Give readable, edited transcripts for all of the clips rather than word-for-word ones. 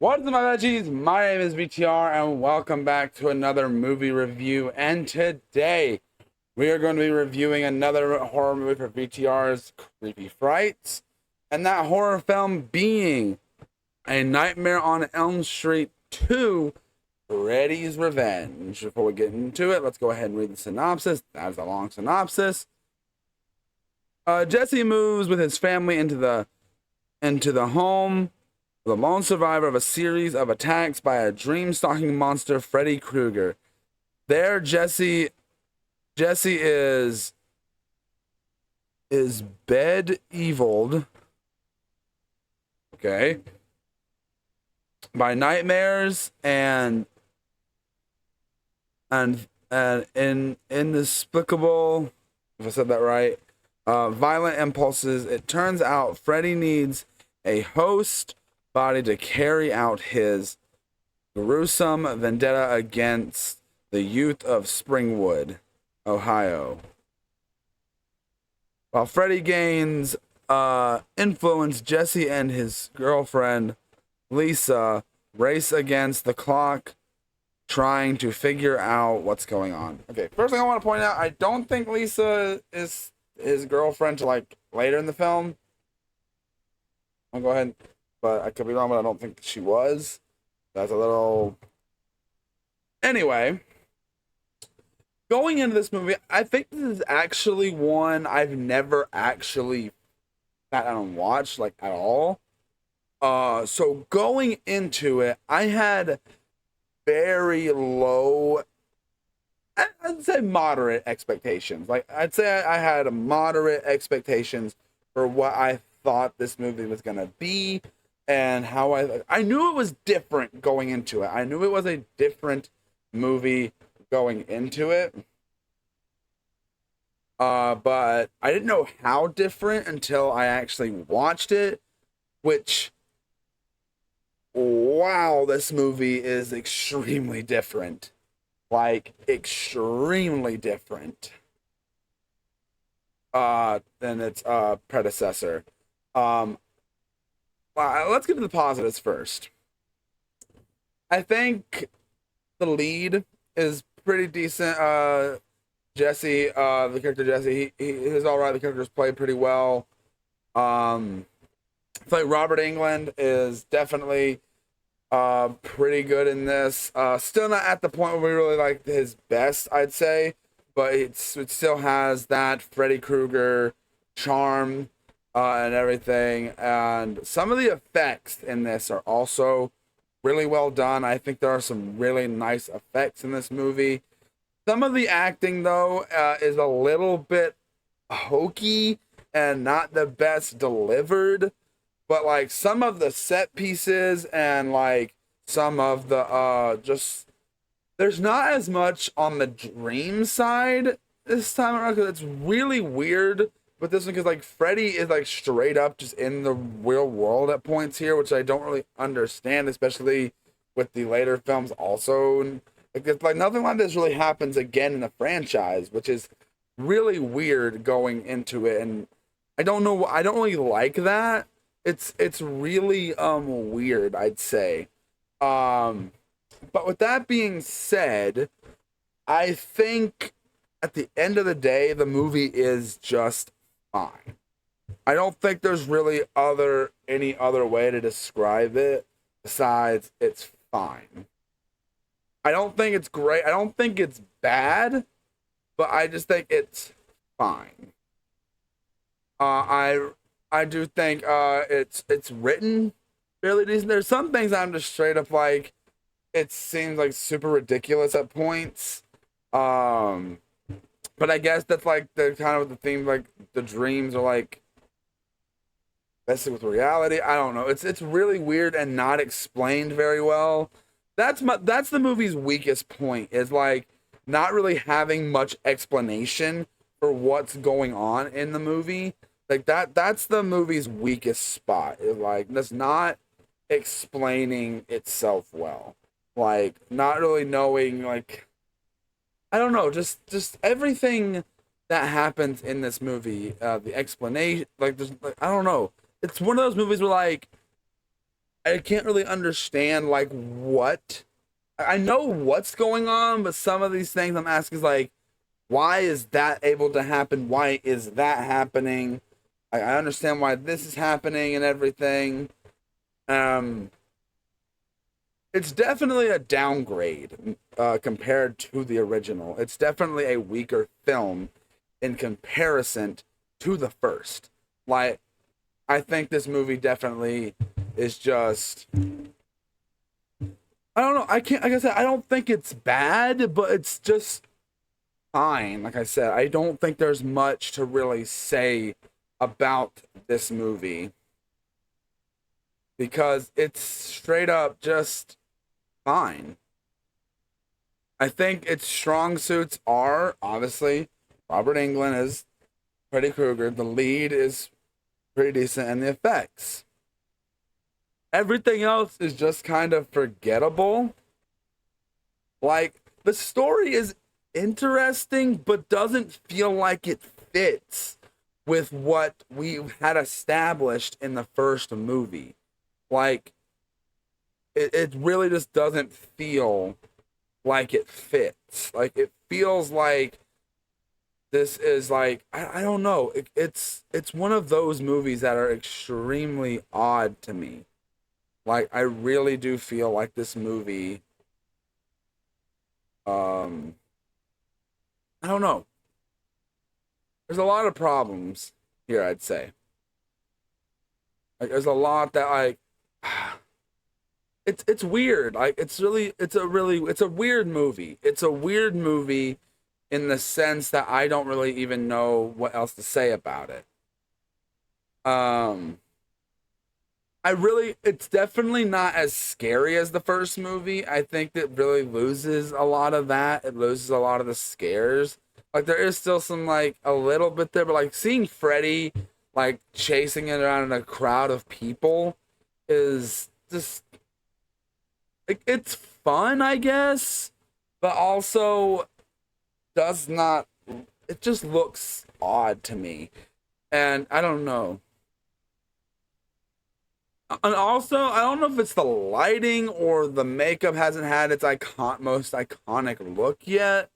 What's up, my veggies? My name is VTR, and welcome back to another movie review. And today, we are going to be reviewing another horror movie for VTR's Creepy Frights, and that horror film being A Nightmare on Elm Street 2, Freddy's Revenge. Before we get into it, let's go ahead and read the synopsis. That is a long synopsis. Jesse moves with his family into the home, the lone survivor of a series of attacks by a dream-stalking monster, Freddy Krueger. There, Jesse is bed-eviled, okay, by nightmares and inexplicable, if I said that right, violent impulses. It turns out Freddy needs a host body to carry out his gruesome vendetta against the youth of Springwood, Ohio. While Freddy gains influence, Jesse and his girlfriend, Lisa, race against the clock, trying to figure out what's going on. Okay, first thing I want to point out, I don't think Lisa is his girlfriend till like later in the film. I'll go ahead, but I could be wrong, but I don't think she was. That's a little... Anyway, going into this movie, I think this is actually one I've never actually sat down and watched, like, at all. So going into it, I had very low, I'd say moderate expectations. Like, I'd say I had moderate expectations for what I thought this movie was going to be. And how I knew it was different going into it. I knew it was a different movie going into it. But I didn't know how different until I actually watched it. Which, wow, this movie is extremely different. Like, extremely different than its predecessor. Let's get to the positives first. I think the lead is pretty decent. Jesse, the character Jesse, he is all right. The character's played pretty well. I feel like Robert Englund is definitely pretty good in this. Still not at the point where we really like his best, I'd say, but it still has that Freddy Krueger charm. And everything, and some of the effects in this are also really well done. I think there are some really nice effects in this movie. Some of the acting, though, is a little bit hokey and not the best delivered, but like some of the set pieces and like some of the just there's not as much on the dream side this time around, because it's really weird with this one, because like Freddy is like straight up just in the real world at points here, which I don't really understand, especially with the later films also. And like, it's like nothing like this really happens again in the franchise, which is really weird going into it. And I don't know, I don't really like that. It's really weird, I'd say. But with that being said, I think at the end of the day, the movie is just fine. I don't think there's really any other way to describe it besides it's fine. I don't think it's great. I don't think it's bad, but I just think it's fine. I do think it's written fairly decent. There's some things I'm just straight up like, it seems like super ridiculous at points. But I guess that's like the kind of the theme, like the dreams are like messing with reality. I don't know. It's really weird and not explained very well. That's the movie's weakest point, is like not really having much explanation for what's going on in the movie. Like that's the movie's weakest spot. Is like that's not explaining itself well. Like not really knowing, like, I don't know, just everything that happens in this movie, the explanation, like, I don't know. It's one of those movies where, like, I can't really understand like what I know what's going on, but some of these things I'm asking is like, why is that able to happen? Why is that happening? I understand why this is happening and everything. Um, it's definitely a downgrade compared to the original. It's definitely a weaker film in comparison to the first. Like, I think this movie definitely is just. I don't know. I can't. Like I said, I don't think it's bad, but it's just fine. Like I said, I don't think there's much to really say about this movie because it's straight up just fine. I think its strong suits are obviously Robert Englund is Freddy Krueger. The lead is pretty decent, and the effects. Everything else is just kind of forgettable. Like, the story is interesting, but doesn't feel like it fits with what we had established in the first movie. Like, it really just doesn't feel like it fits. Like, it feels like this is like, I don't know. It's one of those movies that are extremely odd to me. Like, I really do feel like this movie, um, I don't know. There's a lot of problems here, I'd say. Like, there's a lot that, like, it's weird. Like, it's a weird movie. It's a weird movie in the sense that I don't really even know what else to say about it. Um, it's definitely not as scary as the first movie. I think that really loses a lot of that. It loses a lot of the scares. Like, there is still some, like, a little bit there, but like seeing Freddy like chasing it around in a crowd of people is just like, it's fun, I guess, but also does not, it just looks odd to me. And I don't know. And also, I don't know if it's the lighting or the makeup hasn't had its most iconic look yet.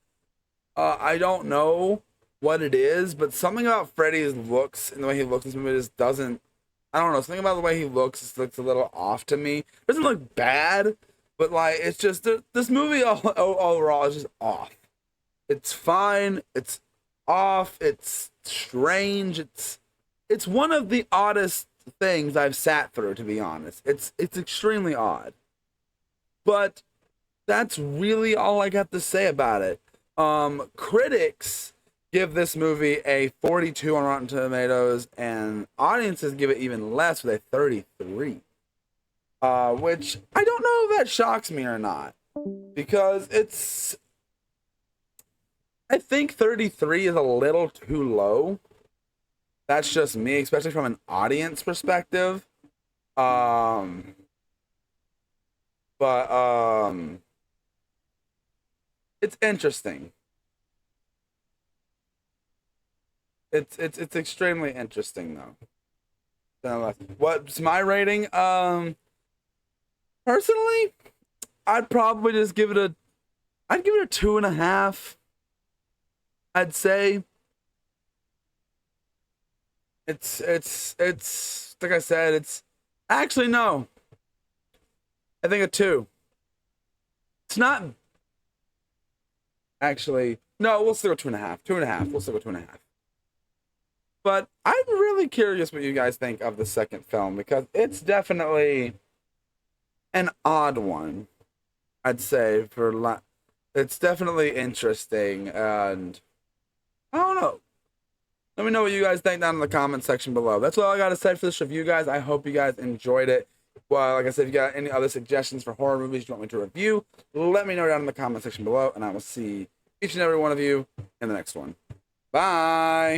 I don't know what it is, but something about Freddy's looks and the way he looks in this movie just doesn't. I don't know. Something about the way he looks just looks a little off to me. It doesn't look bad, but like it's just this movie overall is just off. It's fine. It's off. It's strange. It's one of the oddest things I've sat through, to be honest. It's extremely odd. But that's really all I got to say about it. Critics give this movie a 42 on Rotten Tomatoes, and audiences give it even less with a 33. Which I don't know if that shocks me or not, because I think 33 is a little too low. That's just me, especially from an audience perspective. Um, but it's interesting. It's extremely interesting though. What's my rating? Personally, I'd probably just I'd give it a 2.5. I'd say it's like I said, it's actually no. I think a 2. It's not actually no. We'll stick with 2.5. 2.5. We'll stick with 2.5. But I'm really curious what you guys think of the second film because it's definitely an odd one. I'd say it's definitely interesting, and I don't know. Let me know what you guys think down in the comment section below. That's all I got to say for this review, guys. I hope you guys enjoyed it. Well, like I said, if you got any other suggestions for horror movies you want me to review, let me know down in the comment section below, and I will see each and every one of you in the next one. Bye!